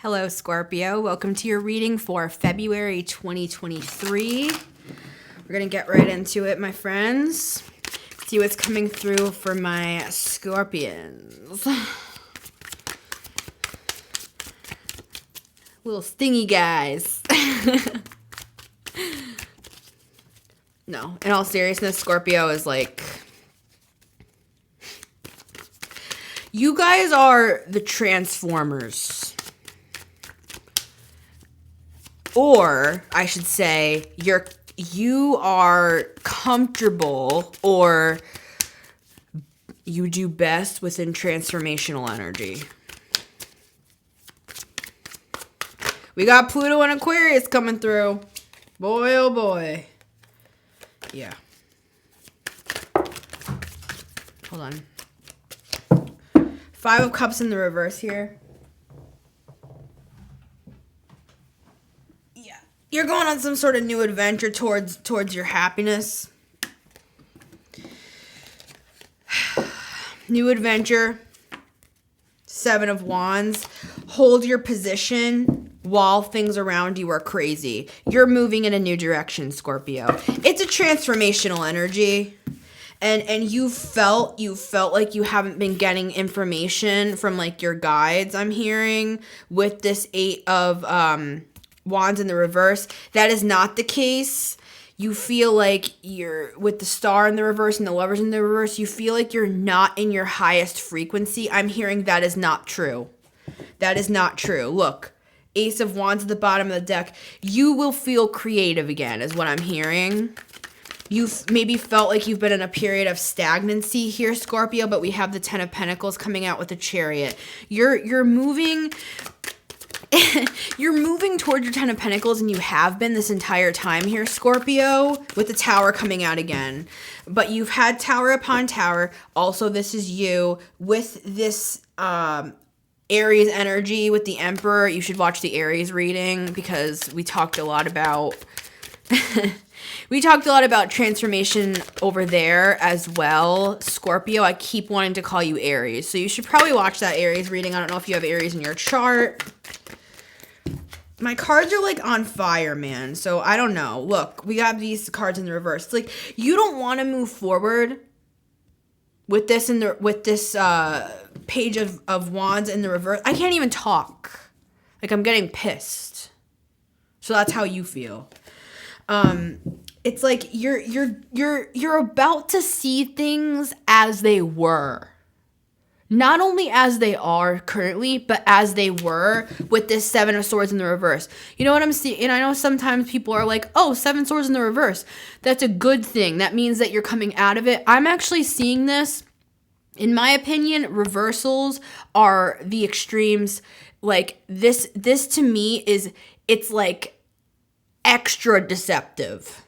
Hello, Scorpio. Welcome to your reading for February 2023. We're going to get right into it, my friends. See what's coming through for my Scorpions. Little stingy guys. No, in all seriousness, Scorpio is like... You guys are the Transformers. Or, I should say, you are comfortable or you do best within transformational energy. We got Pluto and Aquarius coming through. Boy, oh boy. Yeah. Hold on. 5 of Cups in the reverse here. You're going on some sort of new adventure towards your happiness. New adventure. 7 of Wands. Hold your position while things around you are crazy. You're moving in a new direction, Scorpio. It's a transformational energy. And you felt like you haven't been getting information from like your guides, I'm hearing, with this 8 of Wands in the reverse. That is not the case. You feel like you're with the Star in the reverse and the Lovers in the reverse. You feel like you're not in your highest frequency. I'm hearing that is not true. That is not true. Look, Ace of Wands at the bottom of the deck. You will feel creative again, is what I'm hearing. You've maybe felt like you've been in a period of stagnancy here, Scorpio, but we have the 10 of Pentacles coming out with the Chariot. You're moving... You're moving toward your 10 of Pentacles, and you have been this entire time here, Scorpio, with the Tower coming out again. But you've had Tower upon Tower. Also, this is you with this Aries energy with the Emperor. You should watch the Aries reading because we talked a lot about... We talked a lot about transformation over there as well. Scorpio, I keep wanting to call you Aries. So you should probably watch that Aries reading. I don't know if you have Aries in your chart. My cards are like on fire, man. So I don't know. Look, we got these cards in the reverse. It's like you don't want to move forward with this page of Wands in the reverse. I can't even talk. Like I'm getting pissed. So that's how you feel. It's like you're about to see things as they were. Not only as they are currently, but as they were with this 7 of Swords in the reverse. You know what I'm seeing? And I know sometimes people are like, oh, 7 swords in the reverse. That's a good thing. That means that you're coming out of it. I'm actually seeing this. In my opinion, reversals are the extremes. Like this to me it's like extra deceptive.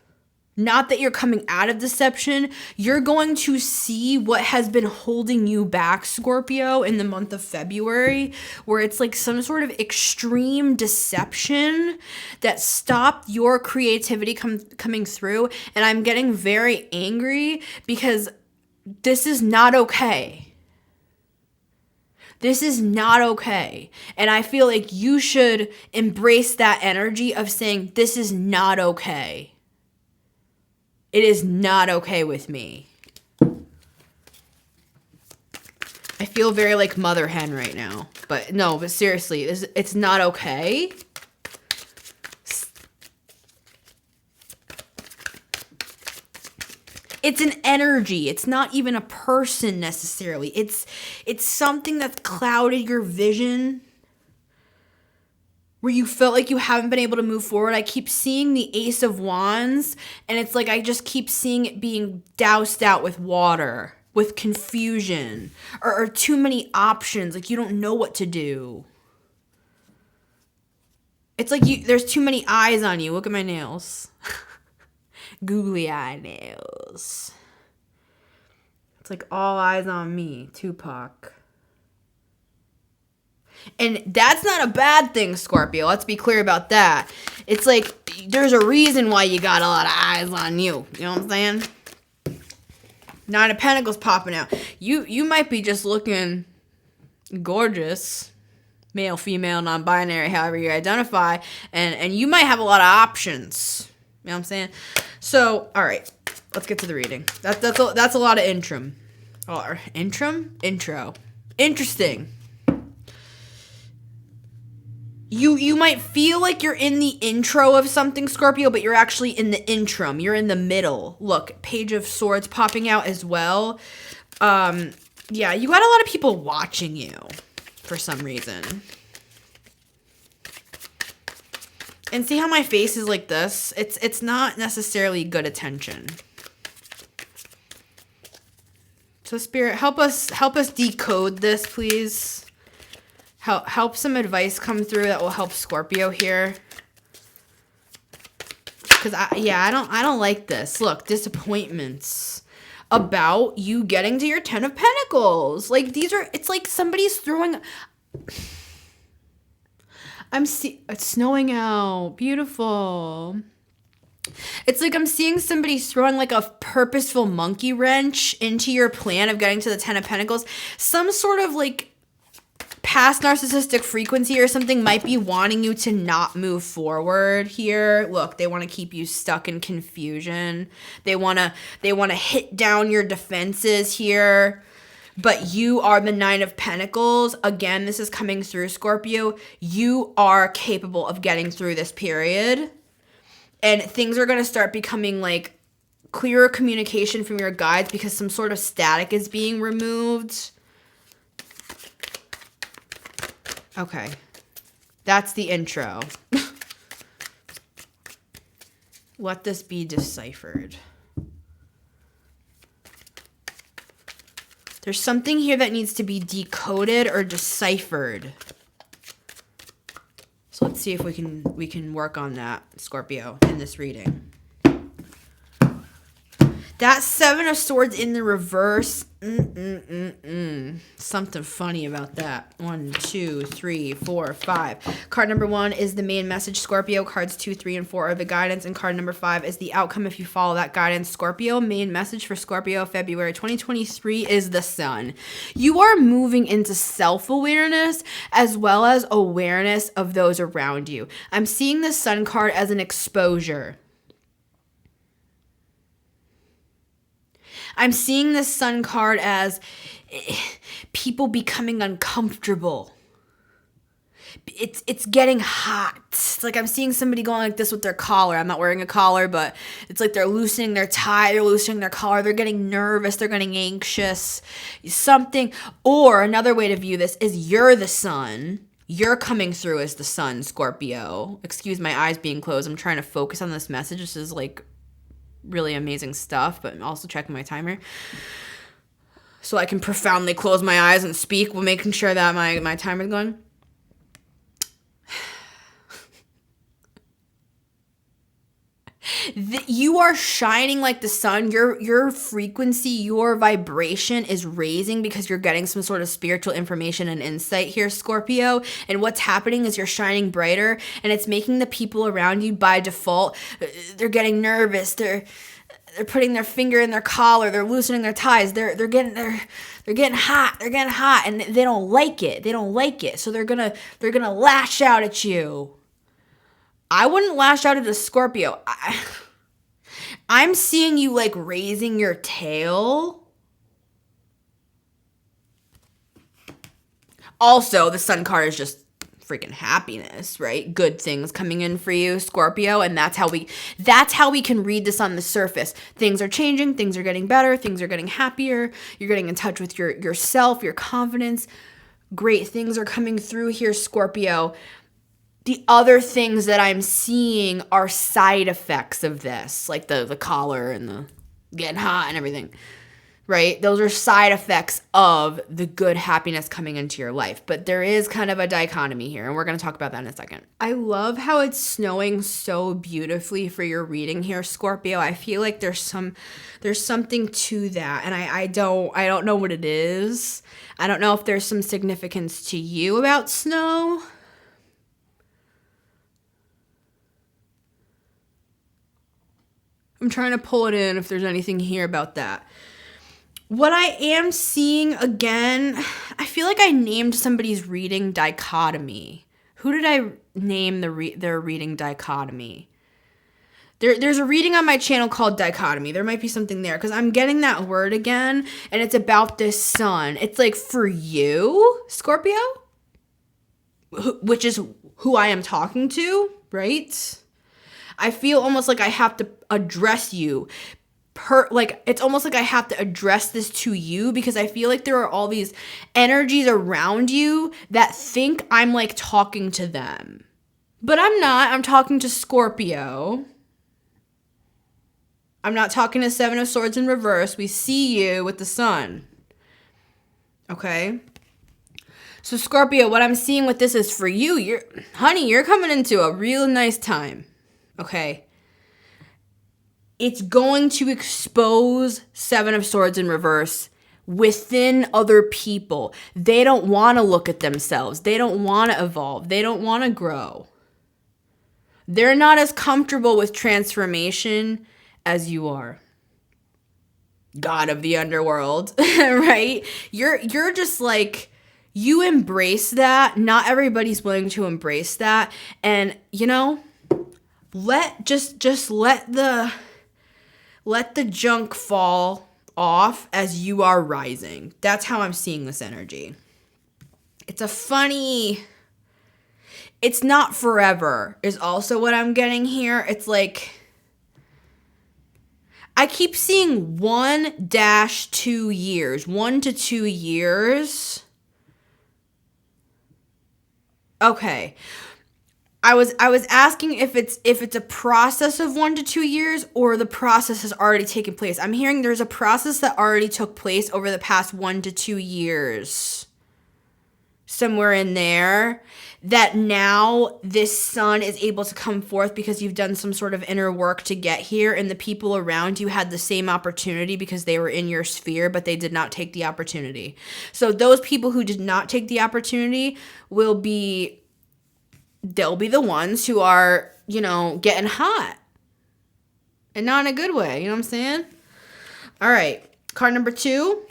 Not that you're coming out of deception. You're going to see what has been holding you back, Scorpio, in the month of February, where it's like some sort of extreme deception that stopped your creativity coming through. And I'm getting very angry because this is not okay. This is not okay. And I feel like you should embrace that energy of saying, this is not okay. It is not okay with me. I feel very like mother hen right now. But seriously, it's not okay. It's an energy. It's not even a person necessarily. It's something that's clouded your vision, where you felt like you haven't been able to move forward. I keep seeing the Ace of Wands, and it's like I just keep seeing it being doused out with water, with confusion, or too many options. Like you don't know what to do. It's like there's too many eyes on you. Look at my nails. Googly eye nails. It's like all eyes on me, Tupac. And that's not a bad thing, Scorpio. Let's be clear about that. It's like there's a reason why you got a lot of eyes on you. You know what I'm saying? 9 of Pentacles popping out. You might be just looking gorgeous, male, female, non-binary, however you identify, and you might have a lot of options. You know what I'm saying? So, all right, let's get to the reading. That's a lot of intro. Intro. Interesting. You might feel like you're in the intro of something, Scorpio, but you're actually in the interim. You're in the middle. Look, Page of Swords popping out as well. Yeah, you got a lot of people watching you for some reason. And see how my face is like this? It's not necessarily good attention. So Spirit, help us decode this, please. Help some advice come through that will help Scorpio here. Cause I don't like this. Look, disappointments about you getting to your 10 of Pentacles. Like it's like somebody's throwing. It's snowing out. Beautiful. It's like I'm seeing somebody throwing like a purposeful monkey wrench into your plan of getting to the 10 of Pentacles. Some sort of like past narcissistic frequency or something might be wanting you to not move forward here. Look, they want to keep you stuck in confusion. They want to hit down your defenses here. But you are the 9 of Pentacles. Again, this is coming through, Scorpio. You are capable of getting through this period. And things are going to start becoming like clearer communication from your guides because some sort of static is being removed. Okay, that's the intro. Let this be deciphered. There's something here that needs to be decoded or deciphered. So let's see if we can work on that, Scorpio, in this reading. That 7 of Swords in the reverse. Something funny about that. 1, 2, 3, 4, 5. Card number 1 is the main message, Scorpio. Cards 2, 3, and 4 are the guidance. And card number 5 is the outcome if you follow that guidance, Scorpio. Main message for Scorpio, February 2023 is the Sun. You are moving into self-awareness as well as awareness of those around you. I'm seeing the Sun card as an exposure. I'm seeing this Sun card as people becoming uncomfortable. It's getting hot. It's like I'm seeing somebody going like this with their collar. I'm not wearing a collar, but it's like they're loosening their tie, they're loosening their collar, they're getting nervous, they're getting anxious. Something, or another way to view this is you're the Sun. You're coming through as the Sun, Scorpio. Excuse my eyes being closed. I'm trying to focus on this message. This is like really amazing stuff, but I'm also checking my timer so I can profoundly close my eyes and speak while making sure that my timer's going. You are shining like the sun. Your frequency, your vibration is raising because you're getting some sort of spiritual information and insight here, Scorpio. And what's happening is you're shining brighter, and it's making the people around you by default, they're getting nervous. They're putting their finger in their collar. They're loosening their ties. They're getting hot. They're getting hot, and they don't like it. They don't like it. So they're gonna lash out at you. I wouldn't lash out at a Scorpio. I'm seeing you like raising your tail. Also, the Sun card is just freaking happiness, right? Good things coming in for you, Scorpio, and that's how we can read this on the surface. Things are changing, things are getting better, things are getting happier. You're getting in touch with yourself, your confidence. Great things are coming through here, Scorpio. The other things that I'm seeing are side effects of this, like the collar and the getting hot and everything, right? Those are side effects of the good happiness coming into your life. But there is kind of a dichotomy here, and we're going to talk about that in a second. I love how it's snowing so beautifully for your reading here, Scorpio. I feel like there's something to that, and I don't know what it is. I don't know if there's some significance to you about snow. I'm trying to pull it in if there's anything here about that. What I am seeing again, I feel like I named somebody's reading Dichotomy. Who did I name their reading Dichotomy? There's a reading on my channel called Dichotomy. There might be something there because I'm getting that word again, and it's about this sun. It's like for you, Scorpio, which is who I am talking to, right? I feel almost like I have to address you. It's almost like I have to address this to you because I feel like there are all these energies around you that think I'm like talking to them. But I'm not. I'm talking to Scorpio. I'm not talking to Seven of Swords in reverse. We see you with the sun. Okay? So Scorpio, what I'm seeing with this is for you. You're coming into a real nice time. Okay? It's going to expose Seven of Swords in reverse within other people. They don't want to look at themselves. They don't want to evolve. They don't want to grow. They're not as comfortable with transformation as you are. God of the underworld, right? You're just like, you embrace that. Not everybody's willing to embrace that. And, let the junk fall off as you are rising. That's how I'm seeing this energy. It's not forever is also what I'm getting here. It's like, I keep seeing 1-2 years, 1 to 2 years. Okay. I was asking if it's a process of 1 to 2 years or the process has already taken place. I'm hearing there's a process that already took place over the past 1 to 2 years. Somewhere in there, that now this sun is able to come forth because you've done some sort of inner work to get here, and the people around you had the same opportunity because they were in your sphere, but they did not take the opportunity. So those people who did not take the opportunity they'll be the ones who are, getting hot. And not in a good way, you know what I'm saying? All right, card number 2,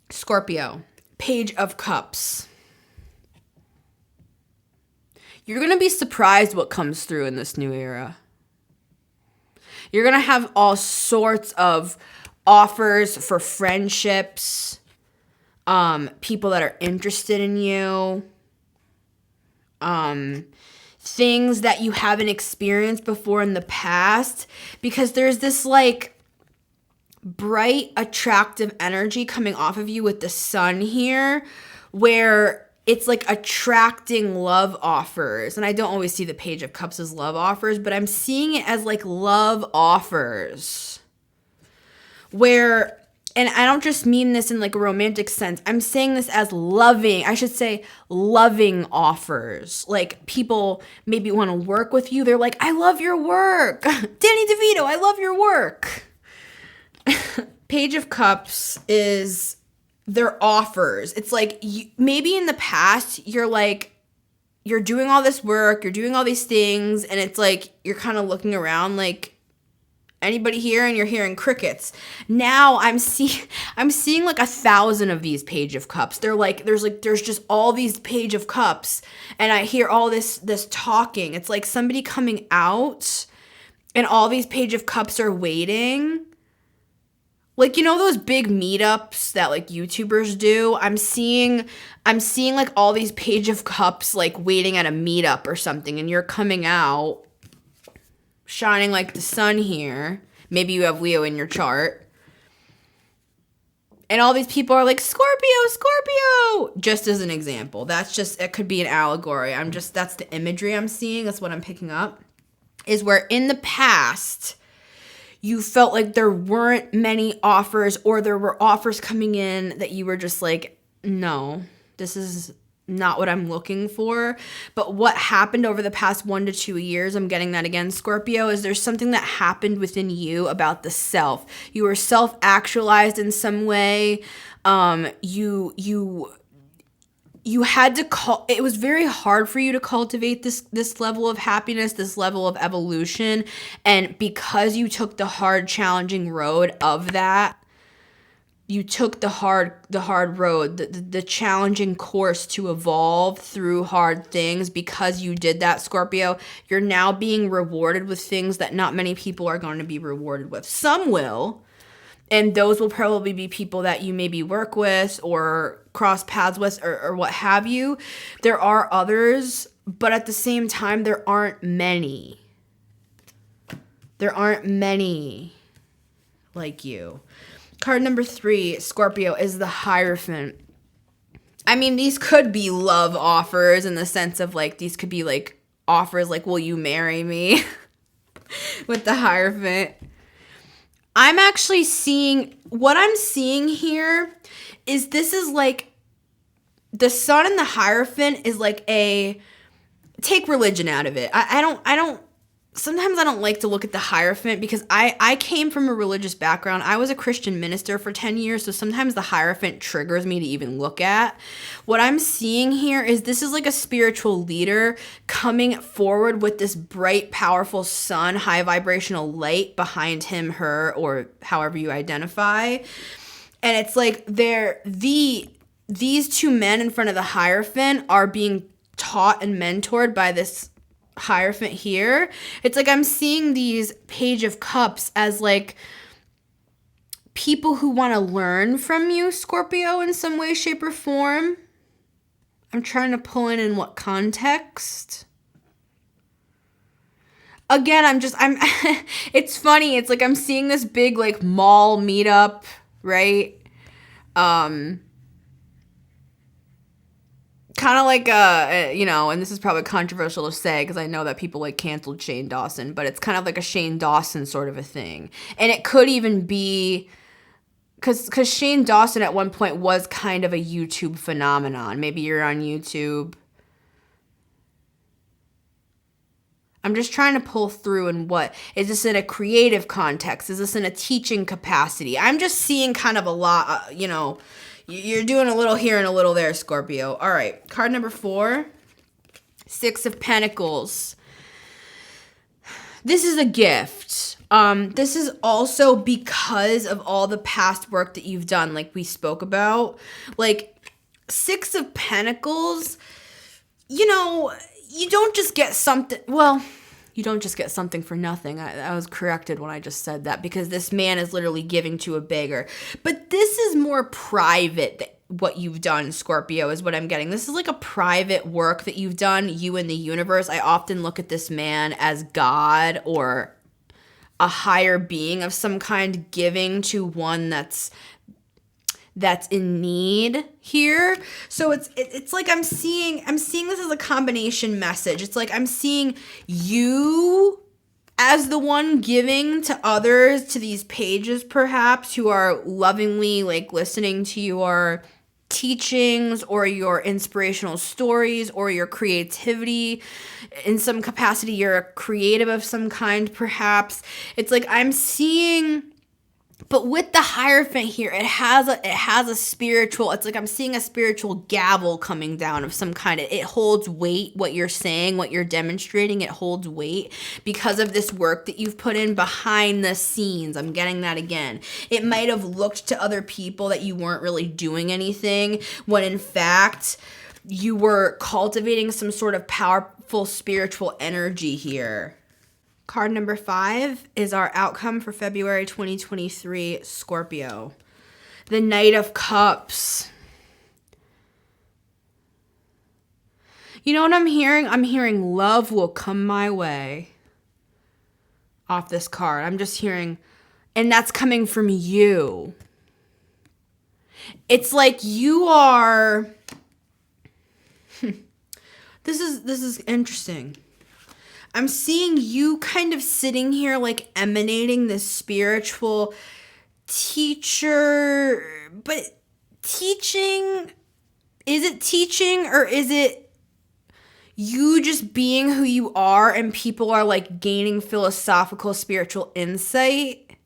Scorpio, Page of Cups. You're going to be surprised what comes through in this new era. You're going to have all sorts of offers for friendships, people that are interested in you, things that you haven't experienced before in the past, because there's this like bright, attractive energy coming off of you with the sun here, where it's like attracting love offers. And I don't always see the Page of Cups as love offers, but I'm seeing it as like love offers. And I don't just mean this in like a romantic sense. I'm saying this as loving offers. Like people maybe want to work with you. They're like, I love your work. Danny DeVito, I love your work. Page of Cups is their offers. It's like maybe in the past you're doing all this work, you're doing all these things, and it's like you're kind of looking around like, anybody here? And you're hearing crickets. Now I'm seeing like 1,000 of these Page of Cups. There's just all these Page of Cups, and I hear all this talking. It's like somebody coming out, and all these Page of Cups are waiting. Like, those big meetups that like YouTubers do? I'm seeing like all these Page of Cups like waiting at a meetup or something, and you're coming out shining like the sun here. Maybe you have Leo in your chart. And all these people are like, Scorpio, just as an example. It could be an allegory. That's the imagery I'm seeing. That's what I'm picking up. Is where in the past, you felt like there weren't many offers, or there were offers coming in that you were just like, no, this is not what I'm looking for. But what happened over the past 1 to 2 years, I'm getting that again, Scorpio, is there's something that happened within you about the self. You were self-actualized in some way. You had to it was very hard for you to cultivate this level of happiness, this level of evolution. And because you took the hard, challenging road of that, you took the hard road, the challenging course to evolve through hard things. Because you did that, Scorpio, you're now being rewarded with things that not many people are going to be rewarded with. Some will, and those will probably be people that you maybe work with or cross paths with or what have you. There are others, but at the same time, there aren't many. There aren't many like you. Card number 3, Scorpio, is the Hierophant. I mean, these could be love offers in the sense of like, these could be like offers like, will you marry me? With the Hierophant. I'm actually seeing, what I'm seeing here is this is like, the Sun and the Hierophant is like take religion out of it. Sometimes I don't like to look at the Hierophant because I came from a religious background. I was a Christian minister for 10 years, so sometimes the Hierophant triggers me to even look at. What I'm seeing here is this is like a spiritual leader coming forward with this bright, powerful sun, high vibrational light behind him, her, or however you identify. And it's like these two men in front of the Hierophant are being taught and mentored by this Hierophant here. It's like I'm seeing these Page of Cups as like people who want to learn from you, Scorpio, in some way, shape, or form. I'm trying to pull in what context. Again, I'm it's funny. It's like I'm seeing this big like mall meetup, right? Kind of like, and this is probably controversial to say because I know that people like canceled Shane Dawson, but it's kind of like a Shane Dawson sort of a thing. And it could even be because Shane Dawson at one point was kind of a YouTube phenomenon. Maybe you're on YouTube. I'm just trying to pull through and what, is this in a creative context? Is this in a teaching capacity? I'm just seeing kind of a lot, You're doing a little here and a little there, Scorpio. All right. Card number 4. 6 of Pentacles. This is a gift. This is also because of all the past work that you've done, like we spoke about. Like, 6 of Pentacles, you don't just get something. Well, you don't just get something for nothing. I was corrected when I just said that because this man is literally giving to a beggar. But this is more private, what you've done, Scorpio, is what I'm getting. This is like a private work that you've done, you and the universe. I often look at this man as God or a higher being of some kind giving to one that's in need here. So it's like I'm seeing this as a combination message. It's like I'm seeing you as the one giving to others, to these pages perhaps, who are lovingly like listening to your teachings or your inspirational stories or your creativity. In some capacity, you're a creative of some kind perhaps. It's like I'm seeing. But with the Hierophant here, it has a spiritual, it's like I'm seeing a spiritual gavel coming down of some kind. It holds weight, what you're saying, what you're demonstrating, it holds weight because of this work that you've put in behind the scenes. I'm getting that again. It might have looked to other people that you weren't really doing anything, when in fact, you were cultivating some sort of powerful spiritual energy here. Card number 5 is our outcome for February 2023, Scorpio. The Knight of Cups. You know what I'm hearing? I'm hearing love will come my way off this card. I'm just hearing, and that's coming from you. It's like you are, this is interesting. I'm seeing you kind of sitting here like emanating this spiritual teacher, but teaching, is it teaching or is it you just being who you are and people are like gaining philosophical spiritual insight?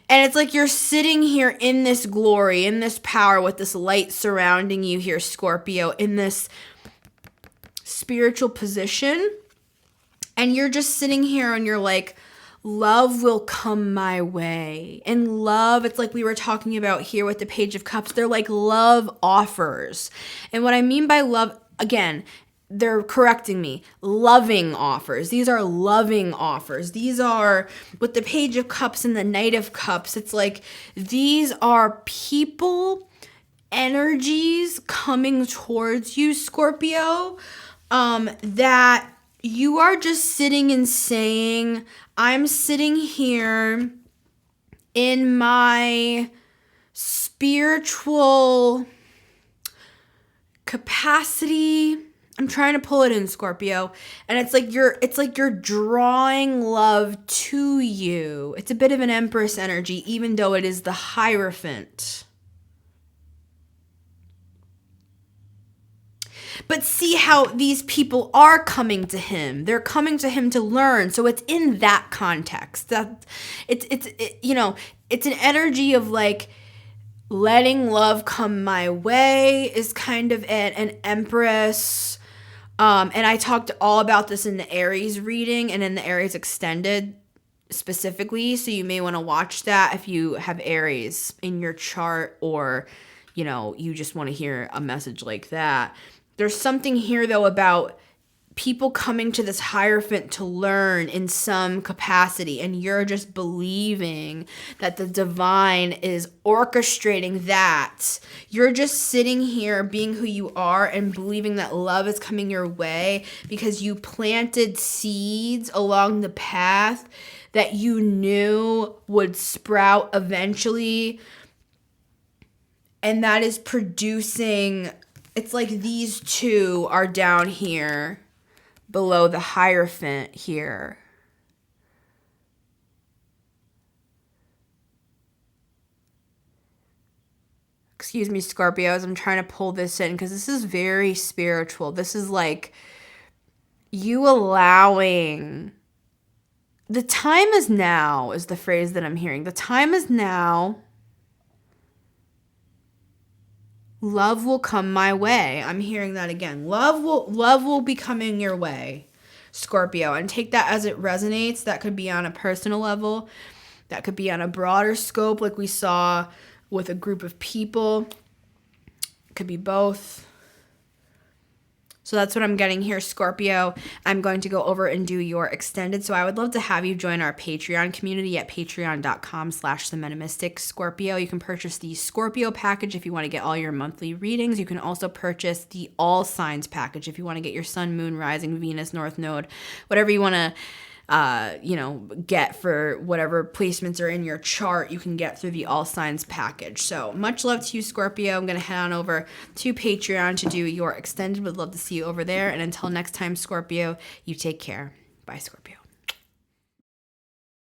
And it's like you're sitting here in this glory, in this power with this light surrounding you here, Scorpio, in this spiritual position, and you're just sitting here and you're like love will come my way. And love, it's like we were talking about here with the Page of Cups. They're like love offers. And what I mean by love, again, they're correcting me. Loving offers. These are loving offers. These are, with the Page of Cups and the Knight of Cups, it's like these are people, energies coming towards you, Scorpio, that you are just sitting and saying, I'm sitting here in my spiritual capacity. I'm trying to pull it in, Scorpio. And it's like you're drawing love to you. It's a bit of an Empress energy, even though it is the Hierophant. But see how these people are coming to him. They're coming to him to learn. So it's in that context. That it's an energy of like letting love come my way is kind of an Empress. And I talked all about this in the Aries reading and in the Aries extended specifically. So you may want to watch that if you have Aries in your chart, or, you just want to hear a message like that. There's something here, though, about people coming to this Hierophant to learn in some capacity, and you're just believing that the divine is orchestrating that. You're just sitting here being who you are and believing that love is coming your way because you planted seeds along the path that you knew would sprout eventually, and that is producing. It's like these two are down here below the Hierophant here. Excuse me, Scorpios. I'm trying to pull this in because this is very spiritual. This is like you allowing. The time is now is the phrase that I'm hearing. The time is now. Love will come my way. I'm hearing that again. Love will be coming your way, Scorpio. And take that as it resonates. That could be on a personal level. That could be on a broader scope like we saw with a group of people. It could be both. So that's what I'm getting here, Scorpio. I'm going to go over and do your extended. So I would love to have you join our Patreon community at patreon.com/themetamystic Scorpio. You can purchase the Scorpio package if you want to get all your monthly readings. You can also purchase the all signs package if you want to get your sun, moon, rising, Venus, north node, whatever you want to get for whatever placements are in your chart, you can get through the all signs package. So much love to you, Scorpio. I'm going to head on over to Patreon to do your extended. Would love to see you over there. And until next time, Scorpio, you take care. Bye, Scorpio.